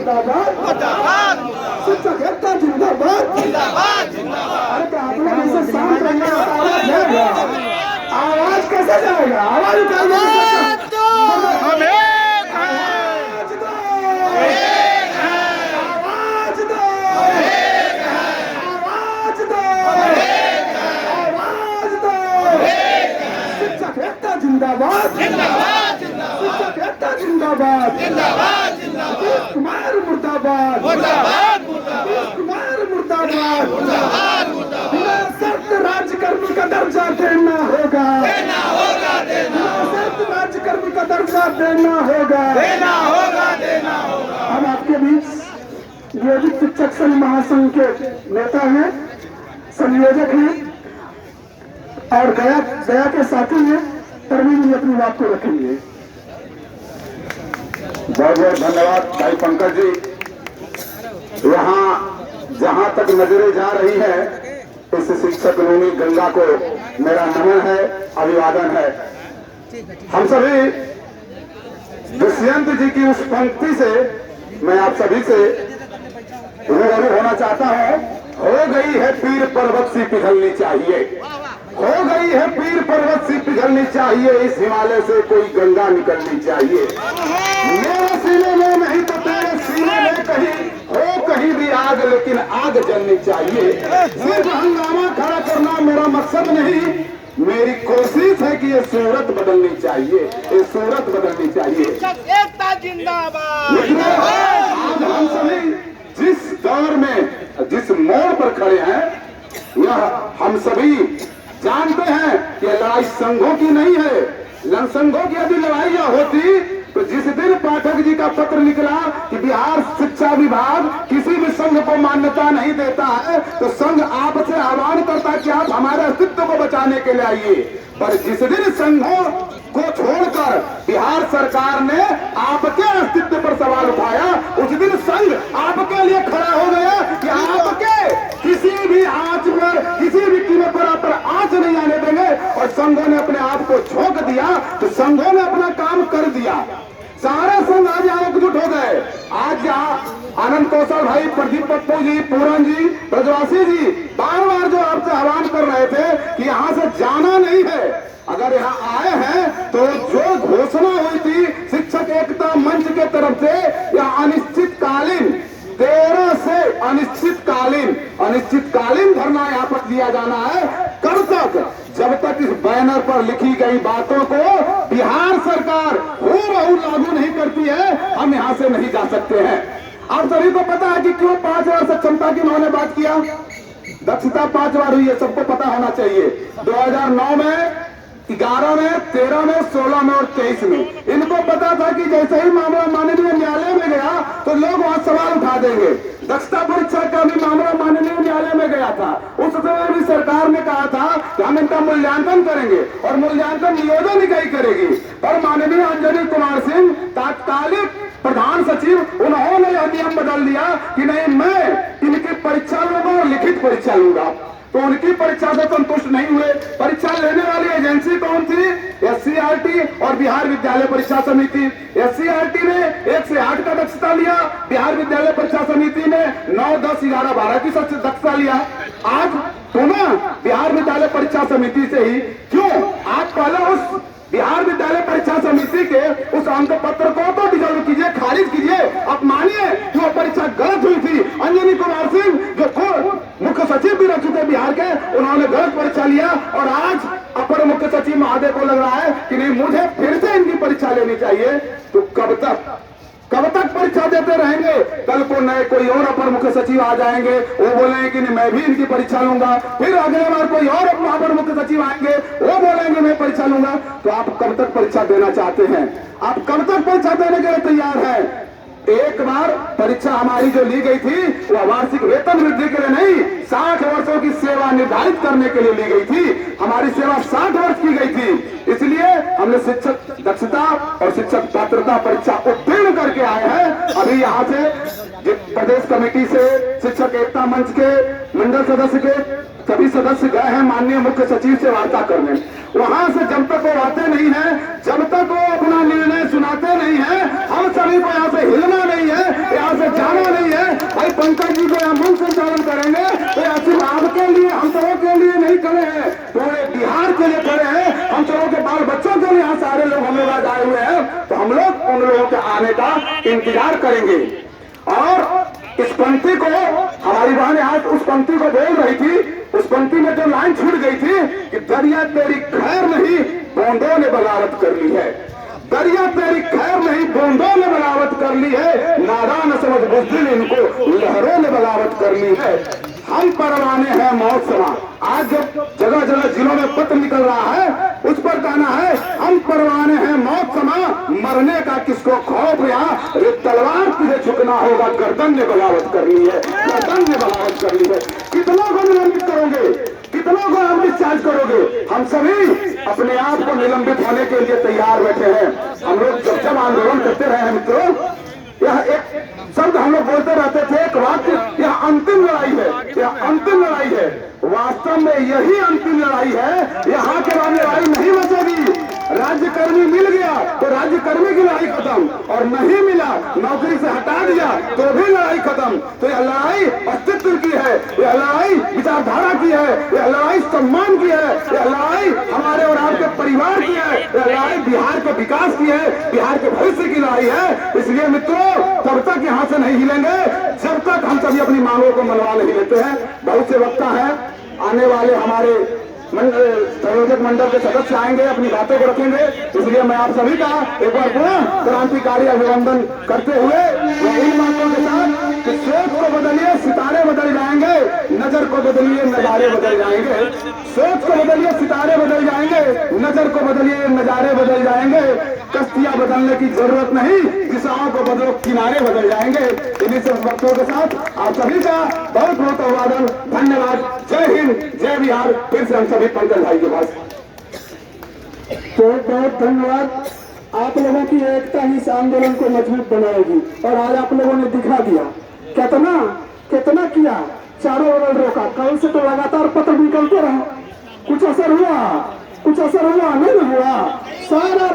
जिंदाबाद, शिक्षक एकता जिंदाबाद। अरे क्या आप लोग ऐसे शांत रहिए, आवाज जाएगा, आवाज कैसे जाएगा? आवाज उठाइए, जिंदाबाद, शिक्षक एकता जिंदाबाद, नीतीश कुमार मुर्दाबाद, नीतीश कुमार मुर्दाबाद। बिना शर्त राज्यकर्मी का दर्जा देना होगा, बिना शर्त राज्यकर्मी का दर्जा देना होगा। हम आपके बीच नियोजित शिक्षक संघ महासंघ के नेता हैं, संयोजक हैं और गया के साथी हैं। परवीन जी अपनी बात को रखेंगे। बहुत बहुत धन्यवाद भाई पंकज जी। यहाँ जहाँ तक नजरें जा रही है, इस शिक्षक भूमि गंगा को मेरा नमन है, अभिवादन है। हम सभी दुष्यंत जी की उस पंक्ति से मैं आप सभी से रूबरू होना चाहता हूँ। हो गई है पीर पर्वत सी पिघलनी चाहिए, हो गई है पीर पर्वत सी पिघलनी चाहिए, इस हिमालय से कोई गंगा निकलनी चाहिए। मेरे सीने में नहीं तो तेरे सीने में कहीं हो कहीं भी आग, लेकिन आग जलनी चाहिए। सिर्फ हंगामा खड़ा करना मेरा मकसद नहीं, मेरी कोशिश है कि ये सूरत बदलनी चाहिए, ये सूरत बदलनी चाहिए। एकता जिंदाबाद। आज हम सभी जिस दौर में जिस मोड़ पर खड़े हैं, यह हम सभी जानते हैं कि लड़ाई संघों की नहीं है। संघों की यदि लड़ाइयां होती तो जिस दिन पाठक जी का पत्र निकला कि बिहार शिक्षा विभाग किसी भी संघ को मान्यता नहीं देता है, तो संघ आपसे आह्वान करता कि आप हमारे अस्तित्व को बचाने के लिए आइए। पर जिस दिन संघों को छोड़कर बिहार सरकार ने आपके अस्तित्व पर सवाल उठाया, उस दिन संघ आपके लिए खड़ा हो गया कि आपके किसी भी आंच पर, किसी भी कीमत पर आप पर आंच नहीं आने देंगे। और संघों ने अपने आप को झोंक दिया, तो संघों ने अपना काम कर दिया। सारे संघ आज यहाँ एकजुट हो गए। आज यहाँ आनंद कौशल भाई, प्रदीप पप्पू जी, पूरन जी, ब्रजवासी जी बार बार जो आपसे आह्वान कर रहे थे कि यहाँ से जाना नहीं है, अगर यहाँ आए हैं तो जो घोषणा हुई थी शिक्षक एकता मंच के तरफ से, यह अनिश्चितकालीन 13 से अनिश्चितकालीन धरना यहाँ पर दिया जाना है। कब तक? जब तक इस बैनर पर लिखी गई बातों को बिहार सरकार हूबहू लागू नहीं करती है, हम यहाँ से नहीं जा सकते हैं। आप सभी को पता है कि क्यों 5 बार सक्षमता की उन्होंने बात किया। दक्षता 5 बार हुई है, सबको पता होना चाहिए। 2009 में, 11 में, 13 में, 16 में और 23 में। इनको पता था कि जैसे ही मामला माननीय न्यायालय में गया तो लोग वहां सवाल उठा देंगे। दक्षता परीक्षा का भी मामला माननीय न्यायालय में गया था, उस समय भी सरकार ने कहा था कि हम इनका मूल्यांकन करेंगे और मूल्यांकन नियोजन इकाई करेगी। पर माननीय अंजनी कुमार सिंह तत्कालिक प्रधान सचिव, उन्होंने यह नियम बदल दिया कि नहीं, मैं इनकी परीक्षा लूंगा और लिखित परीक्षा लूंगा। तो उनकी परीक्षा से संतुष्ट नहीं हुए। परीक्षा लेने वाली एजेंसी कौन थी? SCRT और बिहार विद्यालय परीक्षा समिति। SCRT ने 1 से 8 का दक्षता लिया, बिहार विद्यालय परीक्षा समिति ने 9, 10, 11, 12 की दक्षता लिया। आज पुनः बिहार विद्यालय परीक्षा समिति से ही क्यों? आज पहले उस बिहार विद्यालय परीक्षा समिति के उस अंक पत्र को तो डिजॉल्व कीजिए, खारिज कीजिए। आप मानिए कि वो परीक्षा गलत हुई थी। अंजनी कुमार सिंह जो मुख्य सचिव भी रह चुके बिहार के, उन्होंने गलत परीक्षा लिया और आज अपर मुख्य सचिव महोदय को लग रहा है कि नहीं, मुझे फिर से इनकी परीक्षा लेनी चाहिए। तो कब तक परीक्षा देते रहेंगे? कल को नए कोई और अपर मुख्य सचिव आ जाएंगे, वो बोलेंगे कि मैं भी इनकी परीक्षा लूंगा। फिर अगले बार कोई और अपर मुख्य सचिव आएंगे, वो बोलेंगे मैं परीक्षा लूंगा। तो आप कब तक परीक्षा देना चाहते हैं? आप कब तक परीक्षा देने के लिए तैयार हैं? एक बार परीक्षा हमारी जो ली गई थी वह वार्षिक वेतन वृद्धि के लिए नहीं, 60 वर्षों की सेवा निर्धारित करने के लिए ली गई थी। हमारी सेवा 60 वर्ष की गई थी, इसलिए हमने शिक्षक दक्षता और शिक्षक पात्रता परीक्षा उत्तीर्ण करके आए हैं। अभी यहाँ से प्रदेश कमेटी से, शिक्षक एकता मंच के मंडल सदस्य के सभी सदस्य गए हैं माननीय मुख्य सचिव से वार्ता करने। वहां से जब तक वो आते नहीं है, जब तक वो अपना निर्णय सुनाते नहीं है, हम सभी को यहाँ से हिलना नहीं है, यहाँ से पंकज जी को यहाँ मंच संचालन करेंगे तो यहाँ सिर्फ आपके लिए, हम सबों के लिए नहीं खड़े हैं, पूरे बिहार के लिए खड़े हैं। हम सबों के बाल बच्चों के लिए यहाँ सारे लोग हम लोग आज आए हुए हैं, तो हम लोग उन लोगों के आने का इंतजार करेंगे। और इस पंक्ति को हमारी बहन आज उस पंक्ति को बोल रही थी, उस पंक्ति में जो लाइन छूट गई थी कि दरिया तेरी खैर नहीं बूंदों ने बगावत कर ली है, दरिया तेरी खैर नहीं बूंदों ने बगावत कर ली है, नादान समझ बुज़दिल इनको लहरों ने बगावत कर ली है। हम परवाने हैं मौत समा। आज जब जगह जगह जिलों में पत्र निकल रहा है उस पर कहना है हम परवाने हैं मौत समा, मरने का किसको खौफ यहाँ, रे तलवार तुझे झुकना होगा, गर्दन ने बगावत कर ली है, गर्दन ने बगावत कर ली है। कितनों को निलंबित करोगे, कितनों को आप डिस्चार्ज करोगे? हम सभी अपने आप को निलंबित होने के लिए तैयार बैठे हैं। हम लोग जब जब आंदोलन करते रहे हैं मित्रों, यह एक शब्द हम लोग बोलते रहते थे, एक वाक्य, यह अंतिम लड़ाई है, यह अंतिम लड़ाई है। वास्तव में यही अंतिम लड़ाई है, यहाँ के बाद लड़ाई नहीं बचेगी। राज्यकर्मी मिल गया तो राज्यकर्मी की लड़ाई खत्म, और नहीं मिला, नौकरी से हटा दिया तो भी लड़ाई खत्म। तो यह लड़ाई अस्तित्व की है, यह लड़ाई विचारधारा की है, यह लड़ाई सम्मान की है, यह लड़ाई हमारे और आपके परिवार की है, यह लड़ाई बिहार के विकास की है, बिहार के भविष्य की लड़ाई है। इसलिए मित्रों, तब तक यहाँ से नहीं हिलेंगे जब तक हम सभी अपनी मांगों को मनवा नहीं लेते हैं। बहुत से वक्ता है, आने वाले हमारे संयोजक मंडल के सदस्य आएंगे, अपनी बातों को रखेंगे। इसलिए मैं आप सभी का एक बार पुनः क्रांतिकारी अभिनंदन करते हुए इन बातों के साथ कि सोच को बदलिए, सितारे बदल जाएंगे, नजर को बदलिए, नजारे बदल जाएंगे। सोच को बदलिए, सितारे बदल जाएंगे, नजर को बदलिए, नजारे बदल जाएंगे। कश्तियां बदलने की जरूरत नहीं, दिशाओं को बदलो, किनारे बदल जाएंगे। इन्हीं सब वक्तों के साथ आप सभी का बहुत बहुत अभिवादन, धन्यवाद। जय हिंद, जय बिहार। फिर से हम सभी पंकज भाई के पास बहुत बहुत धन्यवाद। आप लोगों की एकता ही इस आंदोलन को मजबूत बनाएगी, और आज आप लोगों ने दिखा दिया कितना कितना किया, चारों ओर रोका। कल से तो लगातार पत्र निकलते रहे, कुछ असर हुआ, कुछ असर हुआ नहीं हुआ, सारा